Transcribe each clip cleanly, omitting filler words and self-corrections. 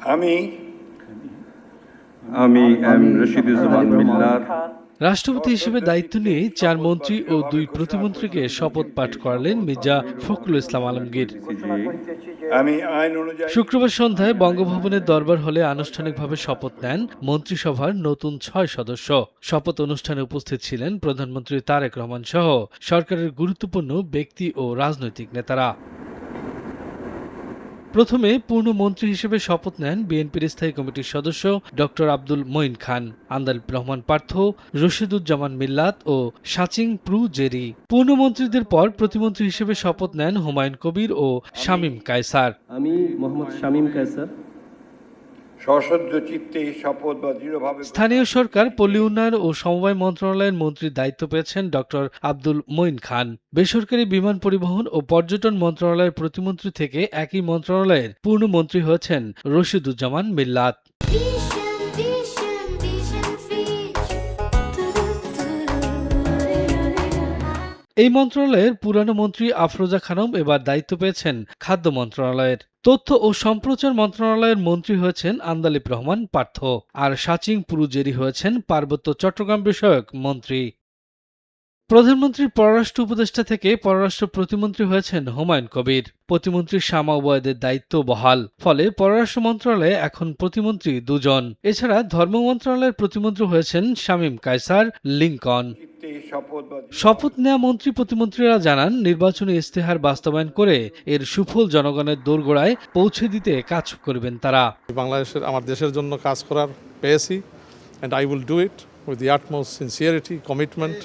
আমি এম রশিদুজ্জামান মিল্লাত রাষ্ট্রপতি হিসেবে দায়িত্ব নিয়ে 4 মন্ত্রী ও 2 প্রতিমন্ত্রীকে শপথ পাঠ করালেন মির্জা ফখরুল ইসলাম আলমগীর। আমি আইন অনুযায়ী শুক্রবার সন্ধ্যায় বঙ্গভবনের দরবার হলে আনুষ্ঠানিকভাবে শপথ নেন মন্ত্রিসভার নতুন 6 সদস্য। শপথ অনুষ্ঠানে উপস্থিত ছিলেন প্রধানমন্ত্রী তারেক রহমান সহ সরকারের গুরুত্বপূর্ণ ব্যক্তি ও রাজনৈতিক নেতারা। প্রথমে পূর্ণ মন্ত্রী হিসেবে শপথ নেন বিএনপির স্থায়ী কমিটির সদস্য ডক্টর আব্দুল মঈন খান, আন্দালিব রহমান পার্থ, রশিদুজ্জামান মিল্লাত ও সাচিং প্রু জেরি। পূর্ণমন্ত্রীদের পর প্রতিমন্ত্রী হিসেবে শপথ নেন হুমায়ুন কবির ও শামীম কায়সার। আমি মোহাম্মদ শামীম কায়সার সশ্রদ্ধ চিত্তে শপথ বা দৃঢ়ভাবে স্থানীয় সরকার, পল্লী উন্নয়ন ও সমবায় মন্ত্রণালয়ের মন্ত্রীর দায়িত্ব পেয়েছেন ডক্টর আব্দুল মঈন খান। বেসরকারি বিমান পরিবহন ও পর্যটন মন্ত্রণালয়ের প্রতিমন্ত্রী থেকে একই মন্ত্রণালয়ের পূর্ণমন্ত্রী হয়েছেন রশিদুজ্জামান মিল্লাত। এই মন্ত্রণালয়ের পুরানো মন্ত্রী আফরোজা খানম এবার দায়িত্ব পেয়েছেন খাদ্য মন্ত্রণালয়ের। তথ্য ও সম্প্রচার মন্ত্রণালয়ের মন্ত্রী হয়েছেন আন্দালিব রহমান পার্থ, আর সাচিং পুরুজেরি হয়েছেন পার্বত্য চট্টগ্রাম বিষয়ক মন্ত্রী। প্রধানমন্ত্রীর পররাষ্ট্র উপদেষ্টা থেকে পররাষ্ট্র প্রতিমন্ত্রী হয়েছেন হুমায়ুন কবির। প্রতিমন্ত্রী শামা ওবায়দের দায়িত্ব বহাল, ফলে পররাষ্ট্র মন্ত্রণালয়ে এখন প্রতিমন্ত্রী 2 জন। এছাড়া ধর্ম মন্ত্রণালয়ের প্রতিমন্ত্রী হয়েছেন শামীম কায়সার, লিংকন। শপথ নেওয়া মন্ত্রী প্রতিমন্ত্রীরা জানান, নির্বাচনী ইস্তেহার বাস্তবায়ন করে এর সুফল জনগণের দোরগোড়ায় পৌঁছে দিতে কাজ করবেন তারা। বাংলাদেশের, আমার দেশের জন্য কাজ করার পেয়েছি, and I will do it with the utmost sincerity, commitment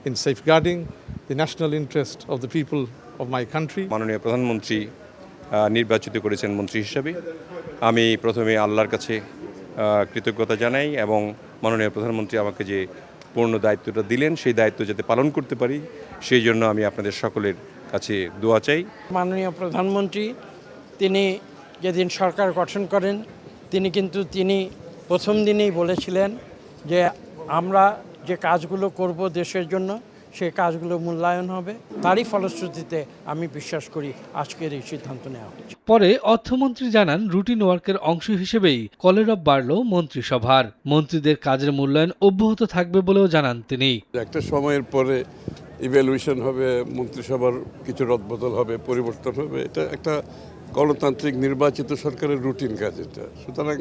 in safeguarding the national interest of the people of my country. মাননীয় প্রধানমন্ত্রী নির্বাচিত করেছেন মন্ত্রী হিসাবে। আমি প্রথমে আল্লাহর কাছে কৃতজ্ঞতা জানাই এবং মাননীয় প্রধানমন্ত্রী আমাকে যে পূর্ণ দায়িত্বটা দিলেন সেই দায়িত্ব যাতে পালন করতে পারি সেই জন্য আমি আপনাদের সকলের কাছে দোয়া চাই। মাননীয় প্রধানমন্ত্রী তিনি যেদিন সরকার গঠন করেন তিনি প্রথম দিনেই বলেছিলেন যে আমরা যে কাজগুলো করব দেশের জন্য সেই কাজগুলো মূল্যায়ন হবে। তারই ফলশ্রুতিতে আমি বিশ্বাস করি আজকের এই সিদ্ধান্ত নেওয়া হয়েছে। পরে অর্থমন্ত্রী জানান, রুটিন ওয়ার্কের অংশ হিসেবেই কলেরব বাড়ল মন্ত্রিসভার। মন্ত্রীদের কাজের মূল্যায়ন অব্যাহত থাকবে বলেও জানান তিনি। একটা সময়ের পরে ইভ্যালুয়েশন হবে, মন্ত্রিসভার কিছু রদবদল হবে, পরিবর্তন হবে। এটা একটা গণতান্ত্রিক নির্বাচিত সরকারের রুটিন কাজ। এটা সুতরাং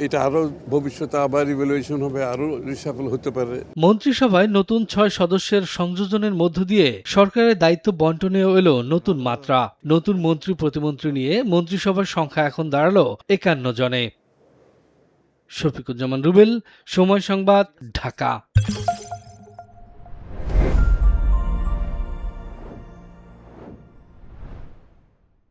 এটা আরো ভবিষ্যতে আবার ইভ্যালুয়েশন হবে, আরো রিসাফল হতে পারে। মন্ত্রিসভায় নতুন 6 সদস্যের সংযোজনের মধ্য দিয়ে সরকারের দায়িত্ব বন্টনেও এলো নতুন মাত্রা। নতুন মন্ত্রী প্রতিমন্ত্রী নিয়ে মন্ত্রিসভার সংখ্যা এখন দাঁড়ালো 51 জনে। শফিকুজ্জামান রুবেল, সময় সংবাদ, ঢাকা।